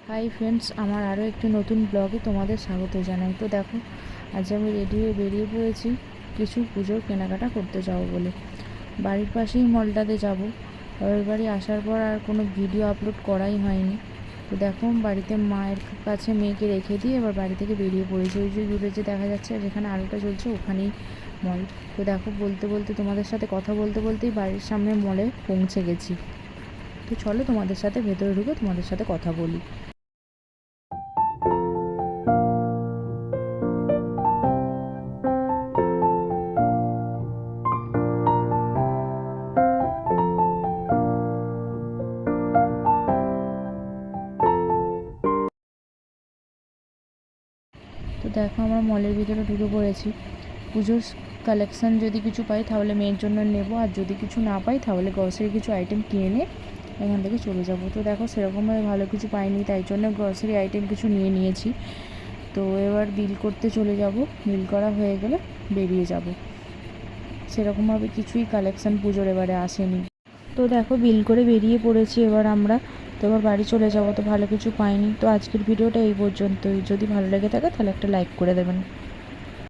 Hi friends, আমার আরও একটি নতুন ব্লগে তোমাদের স্বাগত জানাই। তো দেখো, আজ আমি রেডি হয়ে বেরিয়ে পড়েছি কিছু পুজোর কেনাকাটা করতে যাব বলে। বাড়ির পাশেই মলটাতে যাব। বাবার বাড়ি আসার পর আর কোনো ভিডিও আপলোড করাই হয়নি। তো দেখো, বাড়িতে মায়ের কাছে মেয়েকে রেখে দিয়ে এবার বাড়ি থেকে বেরিয়ে পড়েছি। ওই যে দূরে যে দেখা যাচ্ছে যেখানে আলোটা জ্বলছে ওখানেই মল। তো দেখো, বলতে বলতে তোমাদের সাথে কথা বলতে বলতেই বাড়ির সামনে মলে পৌঁছে গেছি। তো চলো তোমাদের সাথে ভেতরে ঢুকে তোমাদের সাথে কথা বলি। তো দেখো, আমরা মলের ভিতরে ঢুকে পড়েছি। পুজোর কালেকশান যদি কিছু পাই তাহলে মেয়ের জন্য নেব, আর যদি কিছু না পাই তাহলে গ্রসারি কিছু আইটেম কিনে নিয়ে এখান থেকে চলে যাব। তো দেখো, সেরকমভাবে ভালো কিছু পাইনি, তাই জন্য গ্রসারি আইটেম কিছু নিয়ে নিয়েছি। তো এবার বিল করতে চলে যাব। বিল করা হয়ে গেলে বেরিয়ে যাব। সেরকমভাবে কিছুই কালেকশান পুজোর এবারে আসেনি। তো দেখো, বিল করে বেরিয়ে পড়েছি এবার আমরা। তো এবার বাড়ি চলে যাব। তো ভালো কিছু পাইনি। তো আজকের ভিডিওটা এই পর্যন্তই। যদি ভালো লেগে থাকে তাহলে একটা লাইক করে দেবেন।